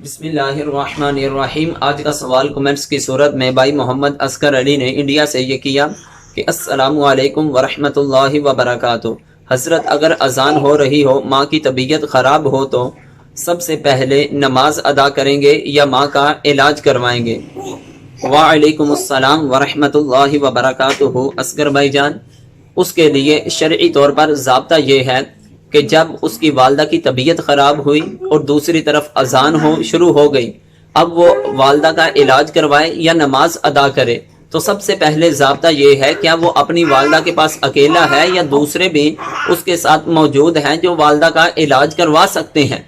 بسم اللہ الرحمن الرحیم۔ آج کا سوال کمنٹس کی صورت میں بھائی محمد اصغر علی نے انڈیا سے یہ کیا کہ السلام علیکم ورحمۃ اللہ وبرکاتہ۔ حضرت، اگر اذان ہو رہی ہو، ماں کی طبیعت خراب ہو تو سب سے پہلے نماز ادا کریں گے یا ماں کا علاج کروائیں گے؟ وعلیکم السلام ورحمۃ اللہ وبرکاتہ۔ اصغر بھائی جان، اس کے لیے شرعی طور پر ضابطہ یہ ہے کہ جب اس کی والدہ کی طبیعت خراب ہوئی اور دوسری طرف اذان شروع ہو گئی، اب وہ والدہ کا علاج کروائے یا نماز ادا کرے، تو سب سے پہلے ضابطہ یہ ہے کیا وہ اپنی والدہ کے پاس اکیلا ہے یا دوسرے بھی اس کے ساتھ موجود ہیں جو والدہ کا علاج کروا سکتے ہیں۔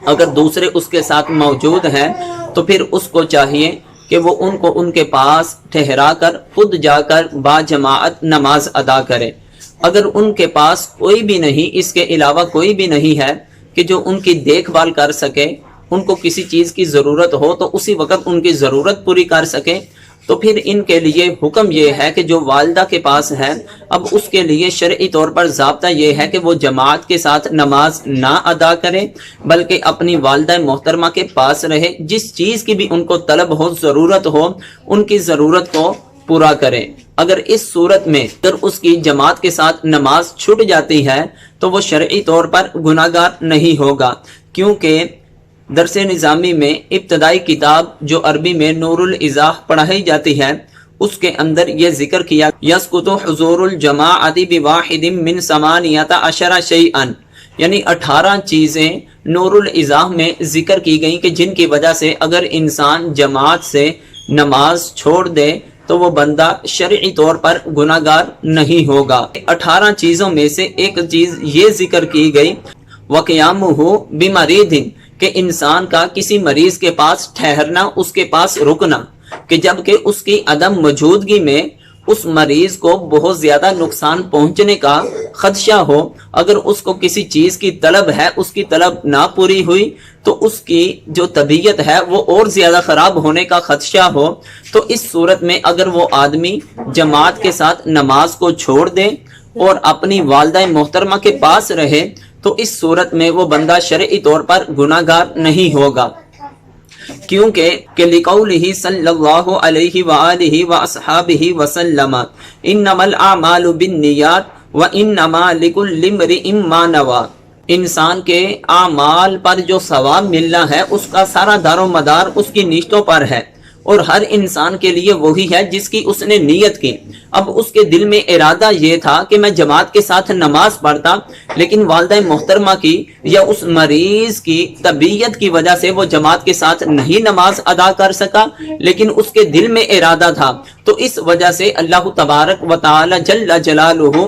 اگر دوسرے اس کے ساتھ موجود ہیں تو پھر اس کو چاہیے کہ وہ ان کے پاس ٹھہرا کر خود جا کر با جماعت نماز ادا کرے۔ اگر ان کے پاس کوئی بھی نہیں، اس کے علاوہ کوئی بھی نہیں ہے کہ جو ان کی دیکھ بھال کر سکے، ان کو کسی چیز کی ضرورت ہو تو اسی وقت ان کی ضرورت پوری کر سکے، تو پھر ان کے لیے حکم یہ ہے کہ جو والدہ کے پاس ہے، اب اس کے لیے شرعی طور پر ضابطہ یہ ہے کہ وہ جماعت کے ساتھ نماز نہ ادا کرے، بلکہ اپنی والدہ محترمہ کے پاس رہے، جس چیز کی بھی ان کو طلب ہو، ضرورت ہو، ان کی ضرورت کو پورا کرے۔ اگر اس صورت میں اگر اس کی جماعت کے ساتھ نماز چھوٹ جاتی ہے تو وہ شرعی طور پر گناہگار نہیں ہوگا، کیونکہ درس نظامی میں ابتدائی کتاب جو عربی میں نور الازاح پڑھائی جاتی ہے، اس کے اندر یہ ذکر کیا یسقط حضور الجماعت بواحد من 18 شیئا، یعنی 18 چیزیں نور الازاح میں ذکر کی گئیں کہ جن کی وجہ سے اگر انسان جماعت سے نماز چھوڑ دے تو وہ بندہ شرعی طور پر گناہگار نہیں ہوگا۔ 18 چیزوں میں سے ایک چیز یہ ذکر کی گئی وَقِيَامُهُ بِمَرِيضٍ، کہ انسان کا کسی مریض کے پاس ٹھہرنا، اس کے پاس رکنا، کہ جبکہ اس کی عدم موجودگی میں اس مریض کو بہت زیادہ نقصان پہنچنے کا خدشہ ہو، اگر اس کو کسی چیز کی طلب ہے، اس کی طلب نہ پوری ہوئی تو اس کی جو طبیعت ہے وہ اور زیادہ خراب ہونے کا خدشہ ہو، تو اس صورت میں اگر وہ آدمی جماعت کے ساتھ نماز کو چھوڑ دے اور اپنی والدہ محترمہ کے پاس رہے تو اس صورت میں وہ بندہ شرعی طور پر گناہگار نہیں ہوگا، کیونکہ کہ لقولہ صلی اللہ علیہ وآلہ واصحابہ وسلم انما الاعمال بالنیات وانما لکل امرئ ما نوی، انسان کے اعمال پر جو ثواب ملنا ہے اس کا سارا دار و مدار اس کی نیتوں پر ہے، اور ہر انسان کے لیے وہی ہے جس کی اس نے نیت کی۔ اب اس کے دل میں ارادہ یہ تھا کہ میں جماعت کے ساتھ نماز پڑھتا، لیکن والدہ محترمہ کی یا اس مریض کی طبیعت کی وجہ سے وہ جماعت کے ساتھ نہیں نماز ادا کر سکا، لیکن اس کے دل میں ارادہ تھا، تو اس وجہ سے اللہ تبارک و تعالی جل جلالہ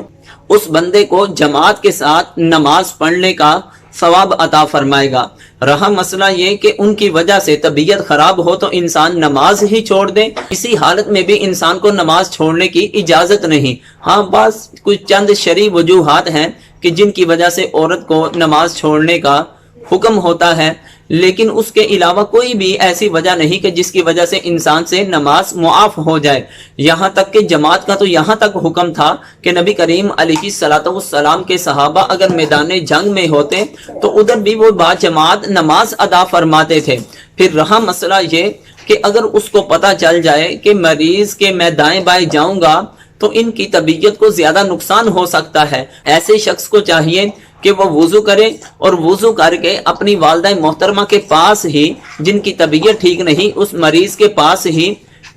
اس بندے کو جماعت کے ساتھ نماز پڑھنے کا ثواب عطا فرمائے گا۔ رہا مسئلہ یہ کہ ان کی وجہ سے طبیعت خراب ہو تو انسان نماز ہی چھوڑ دے، اسی حالت میں بھی انسان کو نماز چھوڑنے کی اجازت نہیں۔ ہاں، بس کچھ چند شرعی وجوہات ہیں کہ جن کی وجہ سے عورت کو نماز چھوڑنے کا حکم ہوتا ہے، لیکن اس کے علاوہ کوئی بھی ایسی وجہ نہیں کہ جس کی وجہ سے انسان سے نماز معاف ہو جائے۔ یہاں تک کہ جماعت کا تو یہاں تک حکم تھا کہ نبی کریم علیہ السلام کے صحابہ اگر میدان جنگ میں ہوتے تو ادھر بھی وہ با جماعت نماز ادا فرماتے تھے۔ پھر رہا مسئلہ یہ کہ اگر اس کو پتہ چل جائے کہ مریض کے میں دائیں بائیں جاؤں گا تو ان کی طبیعت کو زیادہ نقصان ہو سکتا ہے، ایسے شخص کو چاہیے کہ وہ وضو کرے اور وضو کر کے اپنی والدہ محترمہ کے پاس ہی، جن کی طبیعت ٹھیک نہیں، اس مریض کے پاس ہی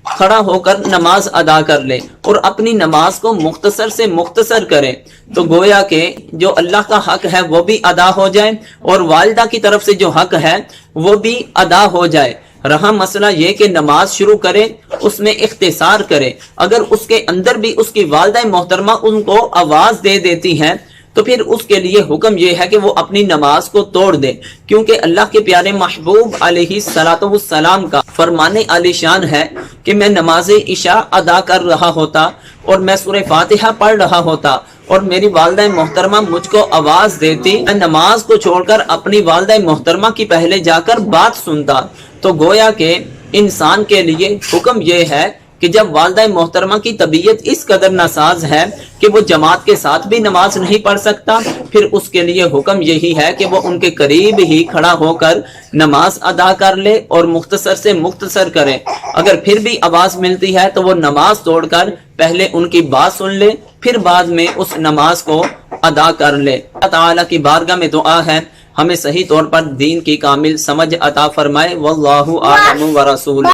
کھڑا ہو کر نماز ادا کر لے اور اپنی نماز کو مختصر سے مختصر کرے، تو گویا کہ جو اللہ کا حق ہے وہ بھی ادا ہو جائے اور والدہ کی طرف سے جو حق ہے وہ بھی ادا ہو جائے۔ رہا مسئلہ یہ کہ نماز شروع کرے، اس میں اختصار کرے، اگر اس کے اندر بھی اس کی والدہ محترمہ ان کو آواز دے دیتی ہیں تو پھر اس کے لیے حکم یہ ہے کہ وہ اپنی نماز کو توڑ دے، کیونکہ اللہ کے پیارے محبوب علیہ السلام کا فرمان عالی شان ہے کہ میں نماز عشاء ادا کر رہا ہوتا اور میں سورہ فاتحہ پڑھ رہا ہوتا اور میری والدہ محترمہ مجھ کو آواز دیتی، میں نماز کو چھوڑ کر اپنی والدہ محترمہ کی پہلے جا کر بات سنتا، تو گویا کہ انسان کے لیے حکم یہ ہے کہ جب والدہ محترمہ کی طبیعت اس قدر ناساز ہے کہ وہ جماعت کے ساتھ بھی نماز نہیں پڑھ سکتا، پھر اس کے لیے حکم یہی ہے کہ وہ ان کے قریب ہی کھڑا ہو کر نماز ادا کر لے اور مختصر سے مختصر کرے۔ اگر پھر بھی آواز ملتی ہے تو وہ نماز توڑ کر پہلے ان کی بات سن لے، پھر بعد میں اس نماز کو ادا کر لے۔ اللہ تعالیٰ کی بارگاہ میں دعا ہے ہمیں صحیح طور پر دین کی کامل سمجھ عطا فرمائے۔ واللہ اعلم ورسولہ۔